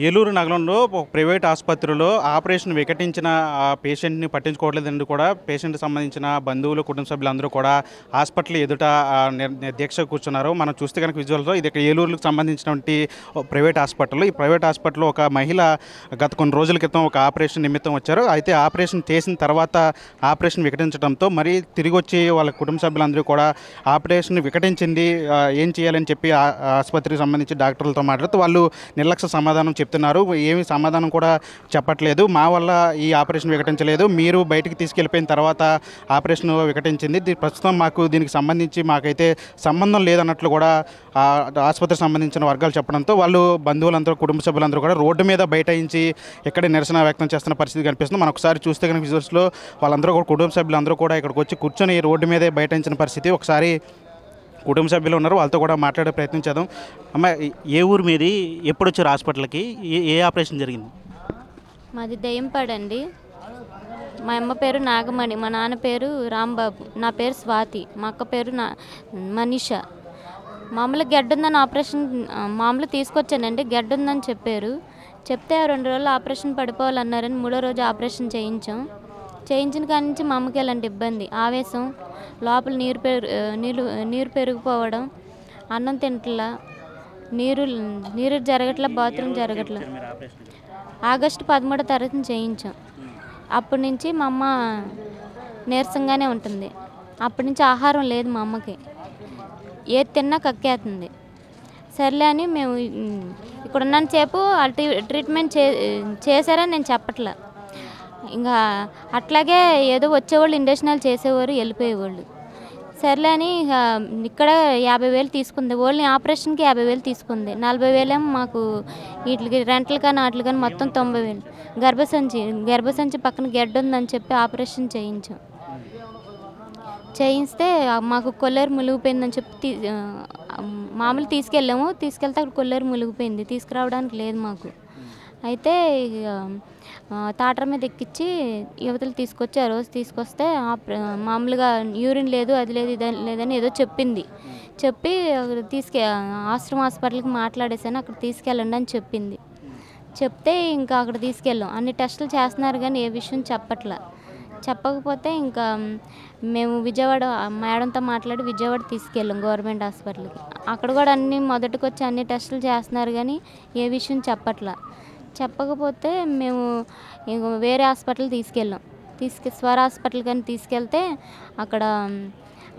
ఏలూరు నగరంలో ఒక ప్రైవేట్ ఆసుపత్రిలో ఆపరేషన్ వికటించిన పేషెంట్ని పట్టించుకోవట్లేదని కూడా పేషెంట్కి సంబంధించిన బంధువులు కుటుంబ సభ్యులందరూ కూడా హాస్పిటల్ ఎదుట దీక్ష కూర్చున్నారు. మనం చూస్తే కనుక విజువల్స్లో ఇది ఏలూరుకు సంబంధించినటువంటి ప్రైవేట్ హాస్పిటల్. ఈ ప్రైవేట్ హాస్పిటల్లో ఒక మహిళ గత కొన్ని రోజుల క్రితం ఒక ఆపరేషన్ నిమిత్తం వచ్చారు. అయితే ఆపరేషన్ చేసిన తర్వాత ఆపరేషన్ వికటించడంతో మరి తిరిగి వచ్చి వాళ్ళ కుటుంబ సభ్యులందరూ కూడా ఆపరేషన్ వికటించింది, ఏం చేయాలని చెప్పి ఆసుపత్రికి సంబంధించి డాక్టర్లతో మాట్లాడుతూ వాళ్ళు నిర్లక్ష్య సమాధానం చెప్తున్నారు. ఏమి సమాధానం కూడా చెప్పట్లేదు. మా వల్ల ఈ ఆపరేషన్ వికటించలేదు, మీరు బయటికి తీసుకెళ్ళిపోయిన తర్వాత ఆపరేషన్ వికటించింది, ప్రస్తుతం మాకు దీనికి సంబంధించి మాకైతే సంబంధం లేదన్నట్లు కూడా ఆసుపత్రికి సంబంధించిన వర్గాలు చెప్పడంతో వాళ్ళు బంధువులందరూ కుటుంబ సభ్యులందరూ కూడా రోడ్డు మీద బైఠాయించి ఇక్కడ నిరసన వ్యక్తం చేస్తున్న పరిస్థితి కనిపిస్తుంది. మనం ఒకసారి చూస్తే కనుక విజువల్స్లో వాళ్ళందరూ కూడా కుటుంబ సభ్యులందరూ కూడా ఇక్కడికి వచ్చి కూర్చొని రోడ్డు మీదే బైఠాయించిన పరిస్థితి. ఒకసారి కుటుంబ సభ్యులు ఉన్నారు, వాళ్ళతో కూడా మాట్లాడే ప్రయత్నం చేద్దాం. అమ్మ, ఏ ఊరు మీది, ఎప్పుడు వచ్చారు హాస్పిటల్కి, ఏ ఆపరేషన్ జరిగింది? మాది దయ్యంపాడండి. మా అమ్మ పేరు నాగమణి, మా నాన్న పేరు రాంబాబు, నా పేరు స్వాతి, మా అక్క పేరు మనీష. మామూలుగా గడ్డ ఉందని ఆపరేషన్ మామూలు తీసుకొచ్చానండి. గడ్డ ఉందని చెప్పారు. చెప్తే 2 రోజులు ఆపరేషన్ పడిపోవాలన్నారని 3వ రోజు ఆపరేషన్ చేయించిన కాడి నుంచి మా అమ్మకి ఎలాంటి ఇబ్బంది, ఆవేశం, లోపల నీరు పెరిగిపోవడం, అన్నం తింటలా, నీరు జరగట్లా, బాత్రూమ్ జరగట్లా. ఆగస్టు 13వ తారీఖున చేయించాం. అప్పటి నుంచి మా అమ్మ నీరసంగానే ఉంటుంది. అప్పటి నుంచి ఆహారం లేదు మా అమ్మకి, ఏది తిన్నా కక్కేస్తుంది. సర్లే అని మేము ఇక్కడ ఉన్నంతసేపు ట్రీట్మెంట్ చేశారని నేను చెప్పట్లా. ఇంకా అట్లాగే ఏదో వచ్చేవాళ్ళు ఇండక్షనాలు చేసేవారు, వెళ్ళిపోయేవాళ్ళు. సర్లే అని ఇక్కడ 50,000 తీసుకుంది. ఓన్లీ ఆపరేషన్కి 50,000 తీసుకుంది. 40,000 ఏమో మాకు వీటికి రెంట్లు కానీ వాటికి కానీ మొత్తం 90,000. గర్భసంచి పక్కన గెడ్డ ఉందని చెప్పి ఆపరేషన్ చేయిస్తే మాకు కొల్లేరు మునిగిపోయిందని చెప్పి మామూలు తీసుకెళ్తే అక్కడ కొల్లేరు మునిగిపోయింది, తీసుకురావడానికి లేదు మాకు. అయితే తాటర మీద ఎక్కించి యువతలు తీసుకొచ్చి ఆ రోజు తీసుకొస్తే మామూలుగా యూరిన్ లేదు, అది లేదు, ఇది లేదని ఏదో చెప్పి ఆశ్రమ హాస్పిటల్కి మాట్లాడేసాను, అక్కడ తీసుకెళ్ళండి అని చెప్తే ఇంకా అక్కడ తీసుకెళ్ళాం. అన్ని టెస్టులు చేస్తున్నారు కానీ ఏ విషయం చెప్పకపోతే ఇంకా మేము విజయవాడ మేడంతో మాట్లాడి విజయవాడ తీసుకెళ్ళాం గవర్నమెంట్ హాస్పిటల్కి. అక్కడ కూడా మొదటికి వచ్చి అన్ని టెస్టులు చేస్తున్నారు కానీ ఏ విషయం చెప్పకపోతే మేము వేరే హాస్పిటల్ తీసుకెళ్ళాం. స్వర హాస్పిటల్ కానీ తీసుకెళ్తే అక్కడ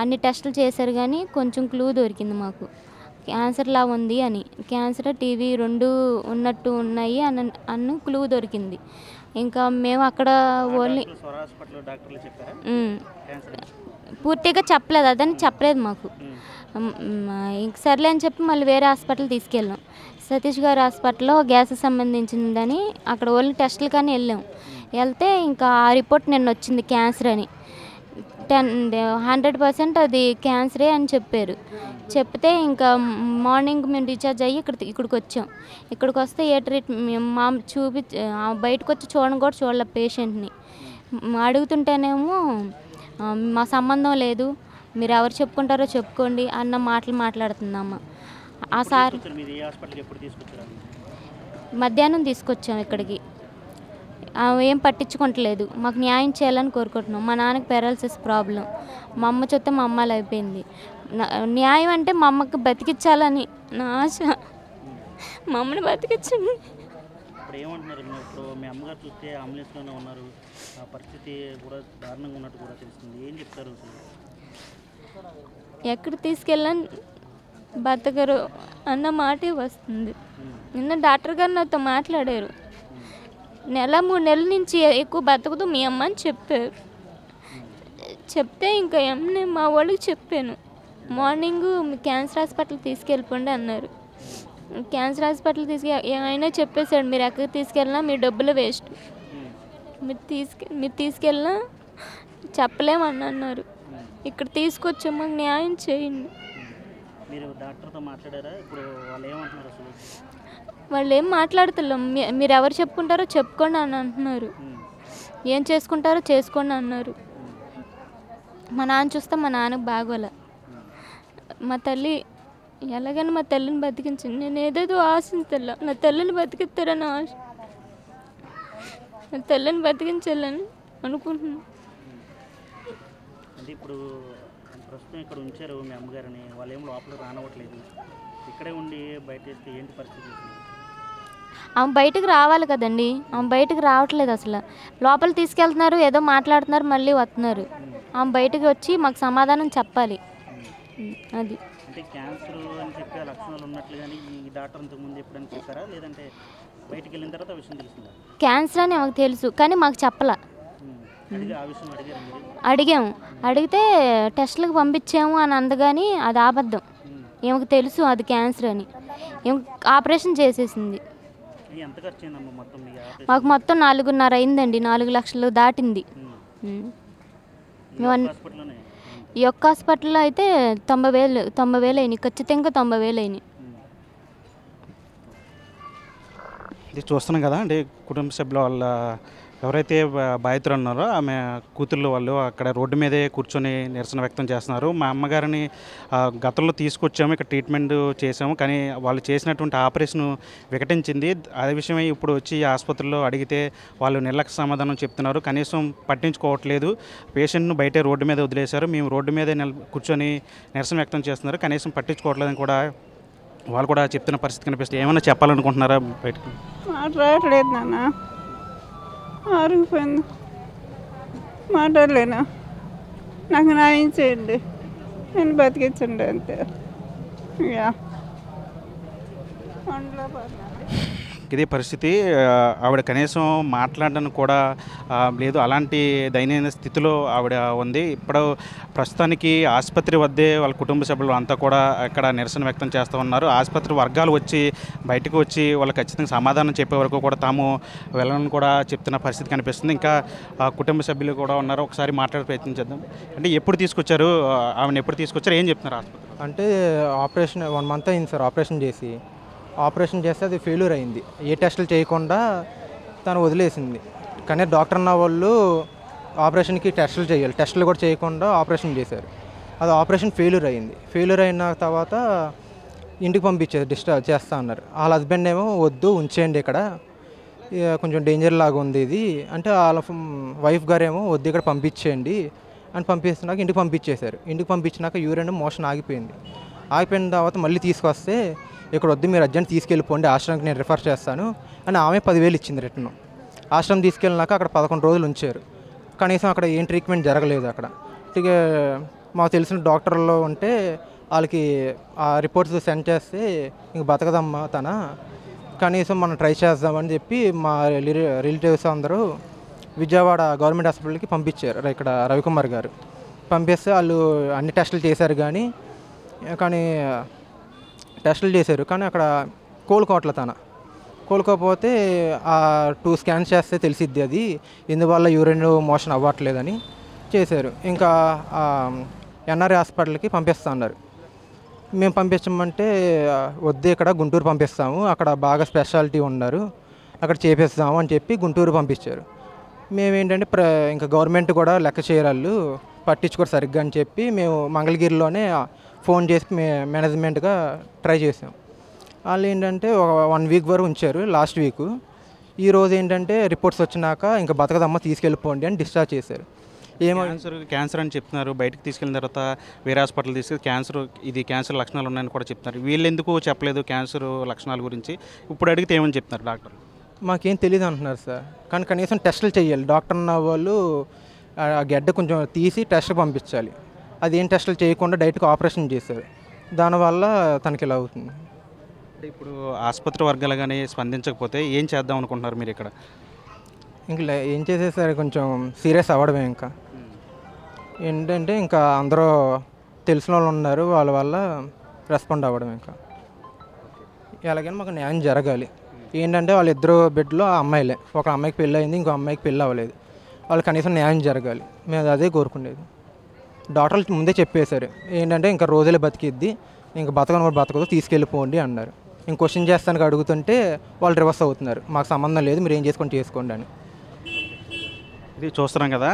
అన్ని టెస్టులు చేశారు కానీ కొంచెం క్లూ దొరికింది మాకు, క్యాన్సర్లా ఉంది అని. క్యాన్సర్, టీవీ 2 ఉన్నట్టు ఉన్నాయి అన్న క్లూ దొరికింది. ఇంకా మేము అక్కడ ఓన్లీ పూర్తిగా చెప్పలేదు మాకు. ఇంక సర్లే అని చెప్పి మళ్ళీ వేరే హాస్పిటల్ తీసుకెళ్ళాం. సతీష్ గారి హాస్పిటల్లో గ్యాస్ సంబంధించిందని అక్కడ ఓన్లీ టెస్టులు కానీ వెళ్తే ఇంకా ఆ రిపోర్ట్ నిన్న వచ్చింది, క్యాన్సర్ అని. 100% అది క్యాన్సరే అని చెప్పారు. చెప్తే ఇంకా మార్నింగ్ మేము డిశ్చార్జ్ అయ్యి ఇక్కడికి వచ్చాం. ఇక్కడికి వస్తే ఏ ట్రీట్మెంట్ బయటకు వచ్చి చూడలే పేషెంట్ని. అడుగుతుంటేనేమో మా సంబంధం లేదు, మీరు ఎవరు చెప్పుకుంటారో చెప్పుకోండి అన్న మాటలు మాట్లాడుతుందమ్మ. ఆ సార్ మధ్యాహ్నం తీసుకొచ్చాం ఇక్కడికి. ఏం పట్టించుకోవట్లేదు, మాకు న్యాయం చేయాలని కోరుకుంటున్నాం. మా నాన్నకి పారాలసిస్ ప్రాబ్లం, మా అమ్మ చూస్తే మా అమ్మాయిలు అయిపోయింది. న్యాయం అంటే మా అమ్మకి బతికించాలని నా ఆశ. మా అమ్మని బతికించండి. ఎక్కడ తీసుకెళ్ళని బతకరు అన్న మాటే వస్తుంది. నిన్న డాక్టర్ గారు నాతో మాట్లాడారు. 3 నెలల నుంచి ఎక్కువ బతకదు మీ అమ్మ అని చెప్పారు. చెప్తే ఇంకా ఏమన్నా మా వాళ్ళకి చెప్పాను. మార్నింగ్ క్యాన్సర్ హాస్పిటల్ తీసుకెళ్ళిపోండి అన్నారు. క్యాన్సర్ హాస్పిటల్ ఆయన చెప్పేశాడు, మీరు ఎక్కడికి తీసుకెళ్ళినా మీ డబ్బులు వేస్ట్, మీరు తీసుకెళ్ళినా చెప్పలేమని అన్నారు. ఇక్కడ తీసుకొచ్చాం, మాకు న్యాయం చేయండి. వాళ్ళు ఏం మాట్లాడుతున్నాం, మీరు ఎవరు చెప్పుకుంటారో చెప్పుకోండి అని అంటున్నారు. ఏం చేసుకుంటారో చేసుకోండి అన్నారు. మా నాన్న చూస్తే మా నాన్నకు బాగోలే. మా తల్లి ఎలాగైనా మా తల్లిని బతికించండి. నేను ఏదేదో ఆశించలే, నా తల్లిని బతికిస్తారని ఆశ, నా తల్లిని బతికించాలని అనుకుంటున్నాను. అంటే ఇప్పుడు ప్రస్తుతం ఇక్కడ ఉంచారు మీ అమ్మగారిని, వాళ్ళు ఏం లోపల రానివ్వట్లేదు, ఇక్కడే ఉండి బయట వేస్తే ఏంటి పరిస్థితి? ఆమె బయటకు రావాలి కదండి, ఆమె బయటకు రావట్లేదు అసలు. లోపల తీసుకెళ్తున్నారు, ఏదో మాట్లాడుతున్నారు, మళ్ళీ వస్తున్నారు. ఆమె బయటకు వచ్చి మాకు సమాధానం చెప్పాలి. అది అంటే క్యాన్సర్ అని చెప్పే లక్షణాలు ఉన్నట్లు కానీ ఈ డాక్టర్ ఇంతకుముందు ఎప్పుడైనా చెప్పారా, లేదంటే బయటికి వెళ్ళిన తర్వాత విషయం తెలిసిందా? క్యాన్సర్ అని మాకు తెలుసు, కానీ మాకు చెప్పలా. ఆ విషయం అడిగారు మీరు? అడిగాము, అడిగితే టెస్టులకు పంపించాము అని అందగాని అది అబద్ధం. ఏమకు తెలుసు అది క్యాన్సర్ అని, ఆపరేషన్ చేసేసింది. ఎంత ఖర్చు అయిందమ్మా మొత్తం? మాకు మొత్తం 4.5 అయిందండి, 4 లక్షలు దాటింది. ఈ ఒక్క హాస్పిటల్లో అయితే 90,000 అయినాయి, ఖచ్చితంగా 90,000 అయినాయి. ఇది చూస్తున్నాం కదా అంటే కుటుంబ సభ్యుల వాళ్ళ ఎవరైతే బాధితులు ఉన్నారో ఆమె కూతుళ్ళు వాళ్ళు అక్కడ రోడ్డు మీదే కూర్చొని నిరసన వ్యక్తం చేస్తున్నారు. మా అమ్మగారిని గతంలో తీసుకొచ్చాము, ఇక్కడ ట్రీట్మెంట్ చేసాము, కానీ వాళ్ళు చేసినటువంటి ఆపరేషన్ వికటించింది. అదే విషయమై ఇప్పుడు వచ్చి ఆసుపత్రిలో అడిగితే వాళ్ళు నిర్లక్ష్య సమాధానం చెప్తున్నారు. కనీసం పట్టించుకోవట్లేదు, పేషెంట్ను బయటే రోడ్డు మీద వదిలేశారు, మేము రోడ్డు మీదే కూర్చొని నిరసన వ్యక్తం చేస్తున్నారు, కనీసం పట్టించుకోవట్లేదని కూడా వాళ్ళు కూడా చెప్తున్న పరిస్థితి కనిపిస్తుంది. ఏమైనా చెప్పాలనుకుంటున్నారా? బయటకు మాట్లాడలేదు నాన్న, ఆరిగిపోయింది, మాట్లాడలేను. నాకు న్యాయం చేయండి, నేను బతికించండి అంతే. ఇక అందులో ఇదే పరిస్థితి. ఆవిడ కనీసం మాట్లాడడానికి కూడా లేదు, అలాంటి దయనీయ స్థితిలో ఆవిడ ఉంది. ఇప్పుడు ప్రస్తుతానికి ఆసుపత్రి వద్దే వాళ్ళ కుటుంబ సభ్యులు అంతా కూడా ఇక్కడ నిరసన వ్యక్తం చేస్తూ ఉన్నారు. ఆసుపత్రి వర్గాలు వచ్చి బయటకు వచ్చి వాళ్ళు ఖచ్చితంగా సమాధానం చెప్పే వరకు కూడా తాము వెళ్ళని కూడా చెప్తున్న పరిస్థితి కనిపిస్తుంది. ఇంకా కుటుంబ సభ్యులు కూడా ఉన్నారు, ఒకసారి మాట్లాడే ప్రయత్నం చేద్దాం. అంటే ఎప్పుడు తీసుకొచ్చారు ఆవిడని, ఎప్పుడు తీసుకొచ్చారు, ఏం చెప్తున్నారు ఆసుపత్రి? అంటే ఆపరేషన్ 1 మంత్ అయింది సార్. ఆపరేషన్ చేస్తే అది ఫెయిల్యూర్ అయింది. ఏ టెస్టులు చేయకుండా తను వదిలేసింది. కానీ డాక్టర్ అన్న వాళ్ళు ఆపరేషన్కి టెస్టులు చేయాలి, టెస్టులు కూడా చేయకుండా ఆపరేషన్ చేశారు. అది ఆపరేషన్ ఫెయిల్యూర్ అయింది. ఫెయిల్యూర్ అయిన తర్వాత ఇంటికి పంపించారు, డిశ్చార్జ్ చేస్తా అన్నారు. వాళ్ళ హస్బెండ్ ఏమో వద్దు ఉంచేయండి, ఇక్కడ కొంచెం డేంజర్ లాగా ఉంది ఇది అంటే, వాళ్ళ వైఫ్ గారేమో వద్దు ఇక్కడ పంపించేయండి అని పంపిస్తున్నాక ఇంటికి పంపించేశారు. ఇంటికి పంపించినాక యూరిన్ మోషన్ ఆగిపోయింది. ఆగిపోయిన తర్వాత మళ్ళీ తీసుకొస్తే ఇక్కడ వద్దు, మీరు అర్జెంట్ తీసుకెళ్ళిపోండి, ఆశ్రమానికి నేను రిఫర్ చేస్తాను అని ఆమె 10,000 ఇచ్చింది రిటర్న్. ఆశ్రమం తీసుకెళ్ళినాక అక్కడ 11 రోజులు ఉంచారు. కనీసం అక్కడ ఏం ట్రీట్మెంట్ జరగలేదు. అక్కడ ఇక మాకు తెలిసిన డాక్టర్లో ఉంటే వాళ్ళకి ఆ రిపోర్ట్స్ సెండ్ చేస్తే ఇంక బతకదమ్మా తన, కనీసం మనం ట్రై చేద్దామని చెప్పి మా రిలేటివ్స్ అందరూ విజయవాడ గవర్నమెంట్ హాస్పిటల్కి పంపించారు. ఇక్కడ రవికుమార్ గారు పంపిస్తే వాళ్ళు అన్ని టెస్టులు చేశారు, కానీ టెస్టులు చేశారు కానీ అక్కడ కోలుకోకపోతే ఆ 2 స్కాన్స్ చేస్తే తెలిసిద్ది అది ఇందువల్ల యూరిన్ మోషన్ అవ్వట్లేదని చేశారు. ఇంకా ఎన్ఆర్ఐ హాస్పిటల్కి పంపిస్తా అన్నారు. మేము పంపించమంటే వద్దు, ఇక్కడ గుంటూరు పంపిస్తాము, అక్కడ బాగా స్పెషాలిటీ ఉన్నారు, అక్కడ చేపిస్తాము అని చెప్పి గుంటూరు పంపించారు. మేమేంటంటే ఇంకా గవర్నమెంట్ కూడా లెక్క చేయరాళ్ళు పట్టించుకోరు సరిగ్గా అని చెప్పి మేము మంగళగిరిలోనే ఫోన్ చేసి మేనేజ్మెంట్గా ట్రై చేసాం. వాళ్ళు ఏంటంటే 1 వీక్ వరకు ఉంచారు. లాస్ట్ వీక్ ఈరోజు ఏంటంటే రిపోర్ట్స్ వచ్చినాక ఇంకా బతకదమ్మ తీసుకెళ్ళిపోండి అని డిశ్చార్జ్ చేశారు. ఏమో క్యాన్సర్ అని చెప్తున్నారు, బయటకు తీసుకెళ్ళిన తర్వాత వేరే హాస్పిటల్ తీసుకెళ్ళి క్యాన్సర్ లక్షణాలు ఉన్నాయని కూడా చెప్తున్నారు. వీళ్ళు ఎందుకు చెప్పలేదు క్యాన్సర్ లక్షణాల గురించి? ఇప్పుడు అడిగితే ఏమని చెప్తున్నారు డాక్టర్? మాకేం తెలియదు అంటున్నారు సార్. కానీ కనీసం టెస్టులు చేయాలి. డాక్టర్ అన్న వాళ్ళు ఆ గడ్డ కొంచెం తీసి టెస్ట్ పంపించాలి. అదేం టెస్టులు చేయకుండా డైరెక్ట్గా ఆపరేషన్ చేశారు. దానివల్ల తనకి ఇలా అవుతుంది. ఇప్పుడు ఆసుపత్రి వర్గాలు కానీ స్పందించకపోతే ఏం చేద్దాం అనుకుంటున్నారు మీరు ఇక్కడ? ఇంక ఏం చేసేసారు, కొంచెం సీరియస్ అవ్వడమే. ఇంకా ఏంటంటే ఇంకా అందరూ తెలిసిన వాళ్ళు ఉన్నారు, వాళ్ళ వల్ల రెస్పాండ్ అవ్వడం. ఇంకా ఎలాగైనా మాకు న్యాయం జరగాలి. ఏంటంటే వాళ్ళిద్దరు బిడ్డలు అమ్మాయిలే, ఒక అమ్మాయికి పెళ్ళి అయింది, ఇంకో అమ్మాయికి పెళ్ళి అవ్వలేదు. వాళ్ళు కనీసం న్యాయం జరగాలి, మేము అదే కోరుకునేది. డాక్టర్లు ముందే చెప్పేశారు ఏంటంటే ఇంకా రోజులే బతికిద్ది, ఇంకా బతకను కూడా బతకదు, తీసుకెళ్ళిపోండి అన్నారు. ఇంక క్వశ్చన్ చేస్తానికి అడుగుతుంటే వాళ్ళు రివర్స్ అవుతున్నారు, మాకు సంబంధం లేదు, మీరు ఏం చేసుకోండి అని. ఇది చూస్తున్నాం కదా,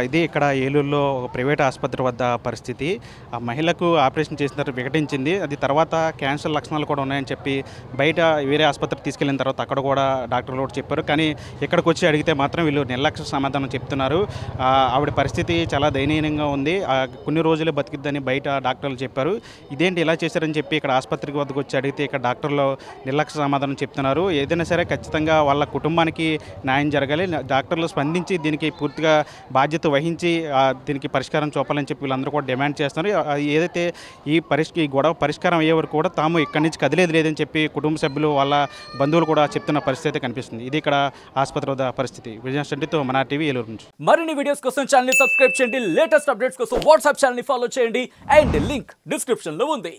ఇది ఇక్కడ ఏలూరులో ఒక ప్రైవేట్ ఆసుపత్రి వద్ద పరిస్థితి. ఆ మహిళకు ఆపరేషన్ చేసిన తర్వాత వికటించింది. అది తర్వాత క్యాన్సర్ లక్షణాలు కూడా ఉన్నాయని చెప్పి బయట వేరే ఆసుపత్రికి తీసుకెళ్ళిన తర్వాత అక్కడ కూడా డాక్టర్లు కూడా చెప్పారు. కానీ ఇక్కడికి వచ్చి అడిగితే మాత్రం వీళ్ళు నిర్లక్ష్య సమాధానం చెప్తున్నారు. ఆవిడ పరిస్థితి చాలా దయనీయంగా ఉంది, కొన్ని రోజులే బతికిద్దని బయట డాక్టర్లు చెప్పారు. ఇదేంటి ఇలా చేశారని చెప్పి ఇక్కడ ఆసుపత్రికి వద్దకు వచ్చి అడిగితే ఇక్కడ డాక్టర్లు నిర్లక్ష్య సమాధానం చెప్తున్నారు. ఏదైనా సరే ఖచ్చితంగా వాళ్ళ కుటుంబానికి న్యాయం జరగాలి. డాక్టర్లు స్పందించి దీనికి పూర్తిగా బాధ్యత వహించి దీనికి పరిష్కారం చూపాలని చెప్పి వీళ్ళందరూ కూడా డిమాండ్ చేస్తున్నారు. ఏదైతే ఈ గొడవ పరిష్కారం అయ్యే వరకు కూడా తాము ఇక్కడి నుంచి కదిలేదు లేదని చెప్పి కుటుంబ సభ్యులు వాళ్ళ బంధువులు కూడా చెప్తున్న పరిస్థితి కనిపిస్తుంది. ఇది ఇక్కడ ఆసుపత్రి వద్ద పరిస్థితి. విజయనగరంతో మన టీవీ ఏలూరు నుంచి. మరిన్ని వీడియోస్ కోసం ఛానల్ ని సబ్స్క్రైబ్ చేయండి, లేటెస్ట్ అప్డేట్స్ కోసం వాట్సాప్ ఛానల్ ని ఫాలో చేయండి అండ్ లింక్ డిస్క్రిప్షన్ లో ఉంది.